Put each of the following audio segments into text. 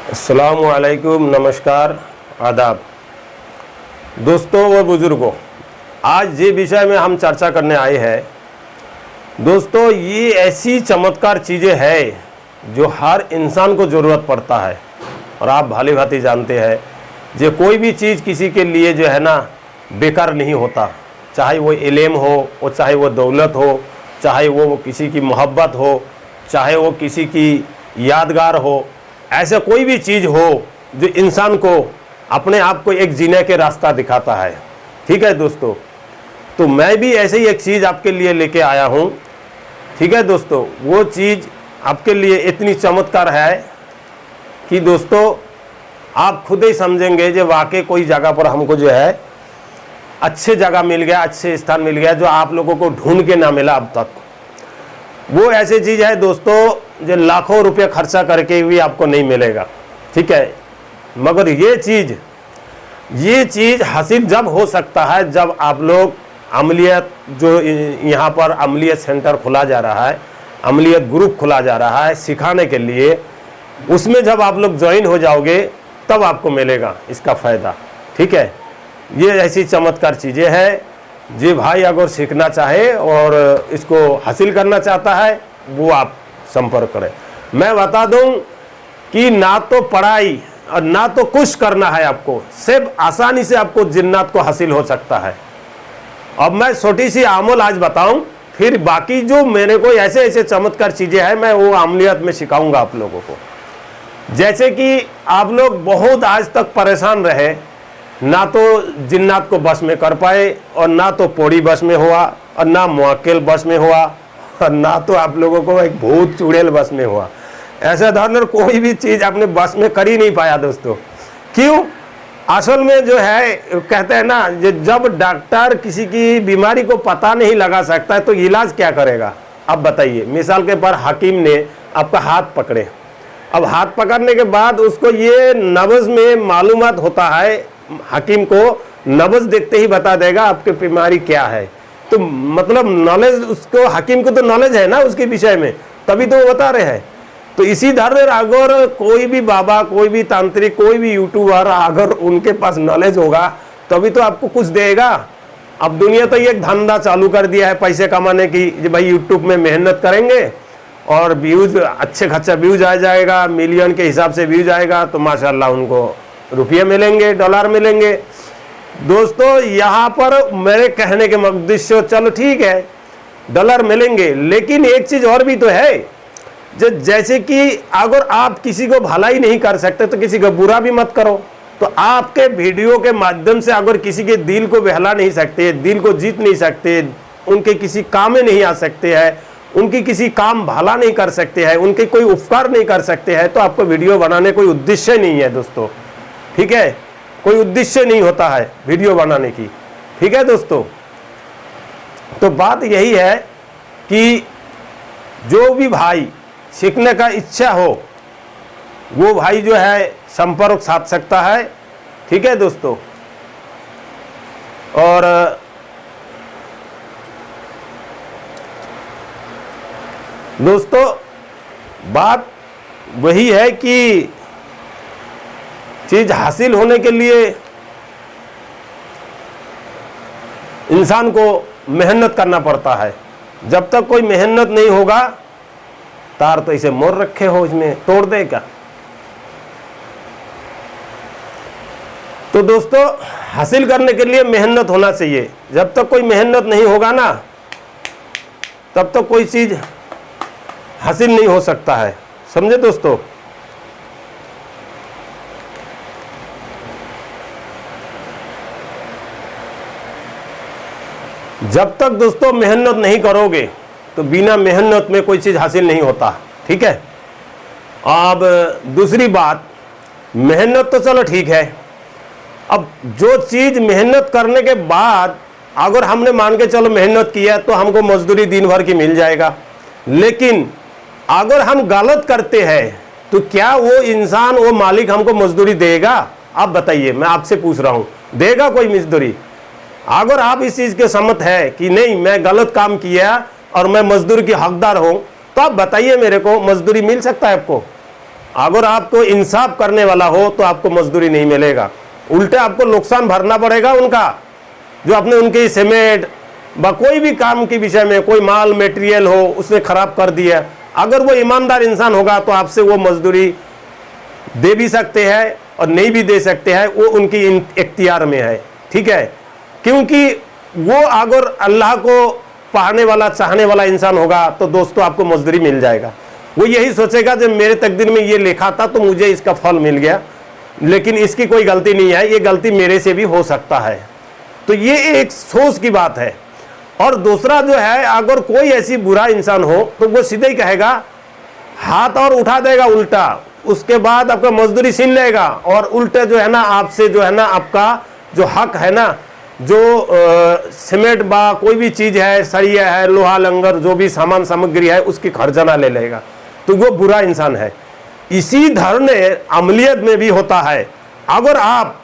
अस्सलामुअलैकुम, नमस्कार, आदाब। दोस्तों व बुज़ुर्गों, आज जे विषय में हम चर्चा करने आए हैं दोस्तों, ये ऐसी चमत्कार चीज़ें हैं जो हर इंसान को ज़रूरत पड़ता है। और आप भली भांति जानते हैं जो कोई भी चीज़ किसी के लिए जो है ना बेकार नहीं होता, चाहे वो इल्म हो, और चाहे वो दौलत हो, चाहे वो किसी की मोहब्बत हो, चाहे वो किसी की यादगार हो। ऐसा कोई भी चीज़ हो जो इंसान को अपने आप को एक जीने के रास्ता दिखाता है। ठीक है दोस्तों, तो मैं भी ऐसे ही एक चीज़ आपके लिए लेके आया हूँ। ठीक है दोस्तों, वो चीज़ आपके लिए इतनी चमत्कार है कि दोस्तों आप खुद ही समझेंगे जो वाकई कोई जगह पर हमको जो है अच्छे जगह मिल गया, अच्छे स्थान मिल गया जो आप लोगों को ढूंढ के ना मिला अब तक। वो ऐसी चीज़ है दोस्तों जो लाखों रुपए खर्चा करके भी आपको नहीं मिलेगा। ठीक है, मगर ये चीज़ हासिल जब हो सकता है जब आप लोग अमलियत, जो यहाँ पर अमलियत सेंटर खुला जा रहा है, अमलियत ग्रुप खुला जा रहा है सिखाने के लिए, उसमें जब आप लोग ज्वाइन हो जाओगे तब आपको मिलेगा इसका फ़ायदा। ठीक है, ये ऐसी चमत्कार चीज़ें हैं जी भाई, अगर सीखना चाहे और इसको हासिल करना चाहता है वो आप संपर्क करें। मैं बता दूं कि ना तो पढ़ाई और ना तो कुछ करना है आपको, सिर्फ आसानी से आपको जिन्नात को हासिल हो सकता है। अब मैं छोटी सी आमल आज बताऊं, फिर बाकी जो मेरे को ऐसे ऐसे चमत्कार चीज़ें हैं मैं वो अमलियत में सिखाऊंगा आप लोगों को। जैसे कि आप लोग बहुत आज तक परेशान रहे, ना तो जिन्नात को बस में कर पाए, और ना तो पौड़ी बस में हुआ, और ना मुअक्किल बस में हुआ, और ना तो आप लोगों को एक भूत चुड़ैल बस में हुआ। ऐसा धरनर कोई भी चीज़ आपने बस में कर ही नहीं पाया दोस्तों। क्यों? असल में जो है कहते हैं ना, जब डॉक्टर किसी की बीमारी को पता नहीं लगा सकता है तो इलाज क्या करेगा। अब बताइए, मिसाल के पर हकीम ने आपका हाथ पकड़े, अब हाथ पकड़ने के बाद उसको ये नब्ज़ में मालूमात होता है, हकीम को नब्ज़ देखते ही बता देगा आपकी बीमारी क्या है। तो मतलब नॉलेज उसको, हकीम को तो नॉलेज है ना उसके विषय में, तभी तो वो बता रहे हैं। तो इसी तरह अगर कोई भी बाबा, कोई भी तांत्रिक, कोई भी यूट्यूबर, अगर उनके पास नॉलेज होगा तभी तो आपको कुछ देगा। अब दुनिया तो एक धंधा चालू कर दिया है पैसे कमाने की, जो भाई यूट्यूब में मेहनत करेंगे और व्यूज़ अच्छे खासा व्यूज़ आ जाएगा, मिलियन के हिसाब से व्यूज़ आएगा तो माशाल्लाह उनको रुपये मिलेंगे, डॉलर मिलेंगे। दोस्तों यहाँ पर मेरे कहने के उद्देश्य, चलो ठीक है डॉलर मिलेंगे, लेकिन एक चीज़ और भी तो है, जैसे कि अगर आप किसी को भलाई नहीं कर सकते तो किसी को बुरा भी मत करो। तो आपके वीडियो के माध्यम से अगर किसी के दिल को बहला नहीं सकते, दिल को जीत नहीं सकते, उनके किसी काम में नहीं आ सकते हैं, उनकी किसी काम भला नहीं कर सकते हैं, उनके कोई उपकार नहीं कर सकते हैं, तो आपको वीडियो बनाने कोई उद्देश्य नहीं है दोस्तों। ठीक है, कोई उद्देश्य नहीं होता है वीडियो बनाने की। ठीक है दोस्तों, तो बात यही है कि जो भी भाई सीखने का इच्छा हो वो भाई जो है संपर्क साध सकता है। ठीक है दोस्तों, और दोस्तों बात वही है कि चीज़ हासिल होने के लिए इंसान को मेहनत करना पड़ता है। जब तक कोई मेहनत नहीं होगा, तार तो इसे मोड़ रखे हो, इसमें तोड़ देगा। तो दोस्तों हासिल करने के लिए मेहनत होना चाहिए। जब तक कोई मेहनत नहीं होगा ना, तब तक कोई चीज़ हासिल नहीं हो सकता है। समझे दोस्तों? जब तक दोस्तों मेहनत नहीं करोगे तो बिना मेहनत में कोई चीज़ हासिल नहीं होता। ठीक है, अब दूसरी बात, मेहनत तो चलो ठीक है, अब जो चीज़ मेहनत करने के बाद अगर हमने मान के चलो मेहनत किया तो हमको मजदूरी दिन भर की मिल जाएगा, लेकिन अगर हम गलत करते हैं तो क्या वो इंसान, वो मालिक हमको मजदूरी देगा? आप बताइए, मैं आपसे पूछ रहा हूँ, देगा कोई मजदूरी? अगर आप इस चीज़ के सम्मत है कि नहीं मैं गलत काम किया और मैं मजदूर की हकदार हूँ, तो आप बताइए मेरे को, मजदूरी मिल सकता है आपको? अगर आपको इंसाफ करने वाला हो तो आपको मजदूरी नहीं मिलेगा, उल्टे आपको नुकसान भरना पड़ेगा उनका, जो आपने उनके सीमेंट व कोई भी काम के विषय में कोई माल मटेरियल हो उसने खराब कर दिया। अगर वो ईमानदार इंसान होगा तो आपसे वो मजदूरी दे भी सकते हैं और नहीं भी दे सकते हैं, वो उनकी इख्तियार में है। ठीक है, क्योंकि वो अगर अल्लाह को पाने वाला चाहने वाला इंसान होगा तो दोस्तों आपको मजदूरी मिल जाएगा। वो यही सोचेगा जब मेरे तकदीर में ये लिखा था तो मुझे इसका फल मिल गया, लेकिन इसकी कोई गलती नहीं है, ये गलती मेरे से भी हो सकता है। तो ये एक सोच की बात है। और दूसरा जो है, अगर कोई ऐसी बुरा इंसान हो तो वो सीधे ही कहेगा, हाथ और उठा देगा उल्टा, उसके बाद आपका मजदूरी छीन लेगा और उल्टे जो है ना आपसे जो है ना आपका जो हक है ना, जो सीमेंट बा कोई भी चीज है, सरिया है, लोहा लंगर जो भी सामान सामग्री है उसकी खर्जना ले लेगा। तो वो बुरा इंसान है। इसी धरने अमलियत में भी होता है। अगर आप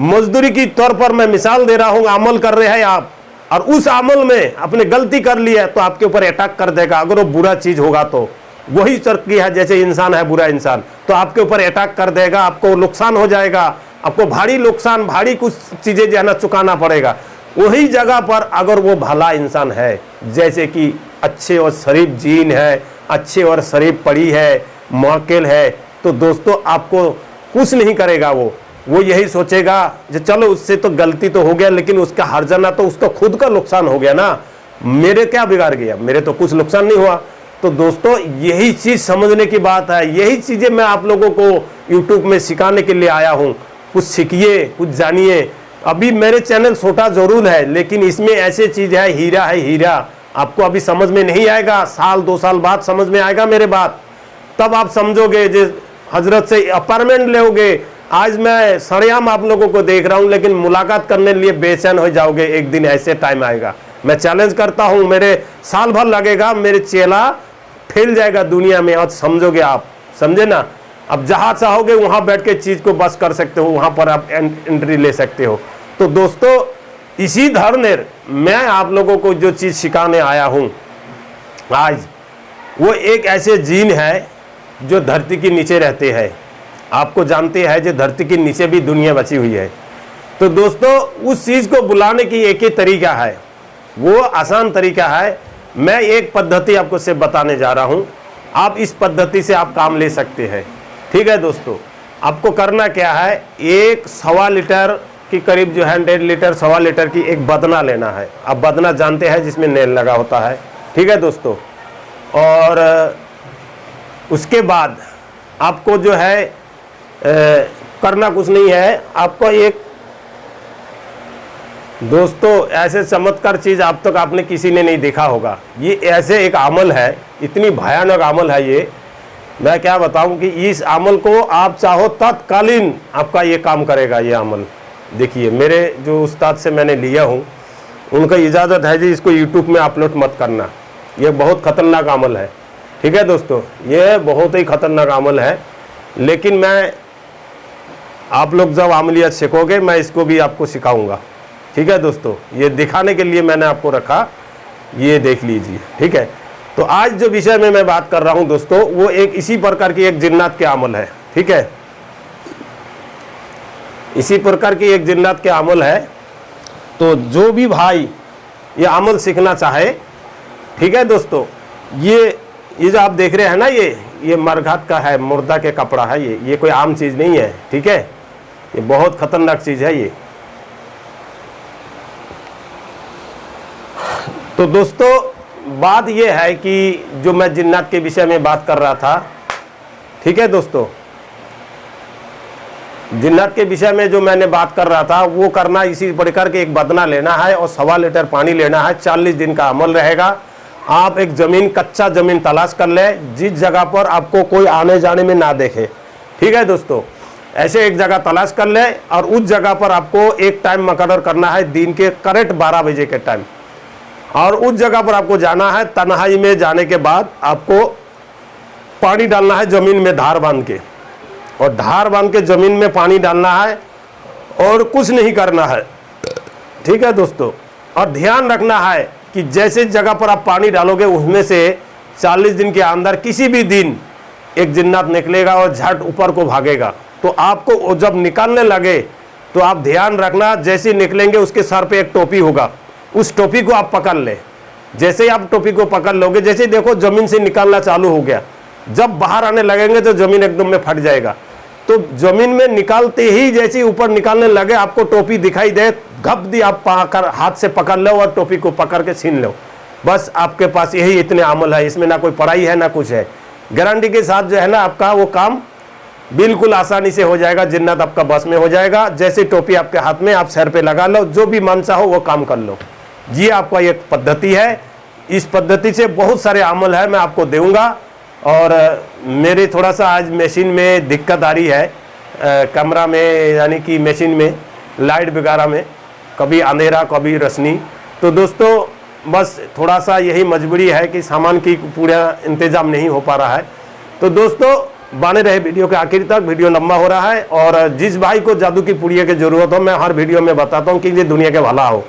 मजदूरी की तौर पर मैं मिसाल दे रहा हूं, अमल कर रहे हैं आप और उस अमल में आपने गलती कर ली है तो आपके ऊपर अटैक कर देगा। अगर वो बुरा चीज होगा तो वही तरक्की है, जैसे इंसान है बुरा इंसान तो आपके ऊपर अटैक कर देगा, आपको नुकसान हो जाएगा, आपको भारी नुकसान भारी कुछ चीजें जो है ना चुकाना पड़ेगा। वही जगह पर अगर वो भला इंसान है, जैसे कि अच्छे और शरीफ जीन है, अच्छे और शरीफ पड़ी है, मौकिल है, तो दोस्तों आपको कुछ नहीं करेगा। वो यही सोचेगा कि चलो उससे तो गलती तो हो गया, लेकिन उसका हर्जाना तो उसका खुद का नुकसान हो गया ना, मेरे क्या बिगाड़ गया, मेरे तो कुछ नुकसान नहीं हुआ। तो दोस्तों यही चीज समझने की बात है। यही चीजें मैं आप लोगों को यूट्यूब में सिखाने के लिए आया हूँ। कुछ सीखिए, कुछ जानिए। अभी मेरे चैनल छोटा जरूर है, लेकिन इसमें ऐसे चीज है हीरा। आपको अभी समझ में नहीं आएगा, साल 2 साल बाद समझ में आएगा मेरे बात, तब आप समझोगे। जो हजरत से अपार्टमेंट लोगे, आज मैं सरेआम आप लोगों को देख रहा हूं, लेकिन मुलाकात करने के लिए बेचैन हो जाओगे। एक दिन ऐसे टाइम आएगा, मैं चैलेंज करता हूं, मेरे साल भर लगेगा, मेरे चेला फैल जाएगा दुनिया में और समझोगे आप, समझे ना। अब जहां चाहोगे वहां बैठ के चीज को बस कर सकते हो, वहां पर आप एंट्री ले सकते हो। तो दोस्तों इसी धरने मैं आप लोगों को जो चीज सिखाने आया हूं आज, वो एक ऐसे जीन है जो धरती के नीचे रहते हैं। आपको जानते हैं जो धरती के नीचे भी दुनिया बची हुई है। तो दोस्तों उस चीज को बुलाने की एक ही तरीका है, वो आसान तरीका है। मैं एक पद्धति आपको से बताने जा रहा हूं, आप इस पद्धति से आप काम ले सकते हैं। ठीक है दोस्तों, आपको करना क्या है, 1.25 लीटर की करीब जो है 1.5 लीटर 1.25 लीटर की एक बदना लेना है। आप बदना जानते हैं जिसमें नेल लगा होता है। ठीक है दोस्तों, और उसके बाद आपको जो है करना कुछ नहीं है। आपको एक दोस्तों ऐसे चमत्कार चीज आप तक आपने किसी ने नहीं देखा होगा। ये ऐसे एक अमल है, इतनी भयानक अमल है ये, मैं क्या बताऊं कि इस अमल को आप चाहो तत्कालीन आपका ये काम करेगा। ये अमल देखिए, मेरे जो उस्ताद से मैंने लिया हूँ उनका इजाज़त है जी इसको यूट्यूब में अपलोड मत करना, ये बहुत ख़तरनाक अमल है। ठीक है दोस्तों, ये बहुत ही ख़तरनाक अमल है, लेकिन मैं आप लोग जब अमलियत सीखोगे मैं इसको भी आपको सिखाऊंगा। ठीक है दोस्तों, ये दिखाने के लिए मैंने आपको रखा, ये देख लीजिए। ठीक है, तो आज जो विषय में मैं बात कर रहा हूं दोस्तों, वो एक इसी प्रकार की एक जिन्नात के अमल है। ठीक है, इसी प्रकार की एक जिन्नात के अमल है। तो जो भी भाई ये अमल सीखना चाहे, ठीक है दोस्तों, ये जो आप देख रहे हैं ना, ये मरघाट का है, मुर्दा के कपड़ा है, ये कोई आम चीज नहीं है। ठीक है, ये बहुत खतरनाक चीज है ये। तो दोस्तों बात ये है कि जो मैं जिन्नात के विषय में बात कर रहा था, ठीक है दोस्तों, जिन्नात के विषय में जो मैंने बात कर रहा था वो करना इसी प्रकार के एक बदना लेना है और 1.25 लीटर पानी लेना है। 40 दिन का अमल रहेगा। आप एक जमीन, कच्चा जमीन तलाश कर ले जिस जगह पर आपको कोई आने जाने में ना देखे। ठीक है दोस्तों, ऐसे एक जगह तलाश कर ले और उस जगह पर आपको एक टाइम मुकर्रर करना है, दिन के करेक्ट 12 बजे के टाइम, और उस जगह पर आपको जाना है। तन्हाई में जाने के बाद आपको पानी डालना है जमीन में धार बांध के, और धार बांध के जमीन में पानी डालना है और कुछ नहीं करना है। ठीक है दोस्तों, और ध्यान रखना है कि जैसे जगह पर आप पानी डालोगे उसमें से 40 दिन के अंदर किसी भी दिन एक जिन्नात निकलेगा और झट ऊपर को भागेगा। तो आपको जब निकालने लगे तो आप ध्यान रखना, जैसे निकलेंगे उसके सर पे एक टोपी होगा, उस टोपी को आप पकड़ ले। जैसे ही आप टोपी को पकड़ लोगे, जैसे ही देखो जमीन से निकालना चालू हो गया, जब बाहर आने लगेंगे तो जमीन एकदम में फट जाएगा। तो जमीन में निकालते ही जैसे ऊपर निकालने लगे आपको टोपी दिखाई दे, घप दी आप हाथ से पकड़ लो और टोपी को पकड़ के छीन लो। बस आपके पास यही इतने अमल है, इसमें ना कोई पढ़ाई है ना कुछ है। गारंटी के साथ जो है ना आपका वो काम बिल्कुल आसानी से हो जाएगा, जिन्नत आपका बस में हो जाएगा। जैसे टोपी आपके हाथ में, आप सर पे लगा लो, जो भी मन चाहो वो काम कर लो। ये आपका एक पद्धति है, इस पद्धति से बहुत सारे अमल है मैं आपको दूंगा। और मेरे थोड़ा सा आज मशीन में दिक्कत आ रही है, कैमरा में यानी कि मशीन में लाइट वगैरह में, कभी अंधेरा कभी रोशनी। तो दोस्तों बस थोड़ा सा यही मजबूरी है कि सामान की पूरा इंतज़ाम नहीं हो पा रहा है। तो दोस्तों बने रहे वीडियो के आखिर तक, वीडियो लंबा हो रहा है। और जिस भाई को जादू की पुड़िया की ज़रूरत हो, मैं हर वीडियो में बताता हूँ कि ये दुनिया के भला हो।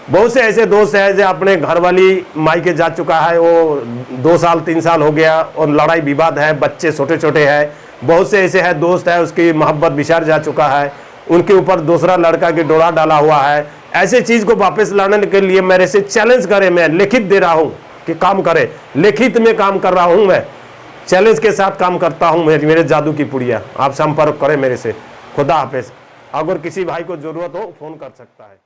बहुत से ऐसे दोस्त हैं जो अपने घर वाली माई के जा चुका है, वो 2 साल 3 साल हो गया और लड़ाई विवाद है, बच्चे छोटे छोटे हैं। बहुत से ऐसे है दोस्त है उसकी मोहब्बत बिछड़ जा चुका है, उनके ऊपर दूसरा लड़का की डोरा डाला हुआ है। ऐसे चीज़ को वापस लाने के लिए मेरे से चैलेंज करे, मैं लिखित दे रहा हूँ कि काम करे, लिखित में काम कर रहा हूँ, मैं चैलेंज के साथ काम करता हूँ। मेरे जादू की पुड़िया, आप संपर्क करें मेरे से। खुदा हाफिज। अगर किसी भाई को ज़रूरत हो फ़ोन कर सकता है।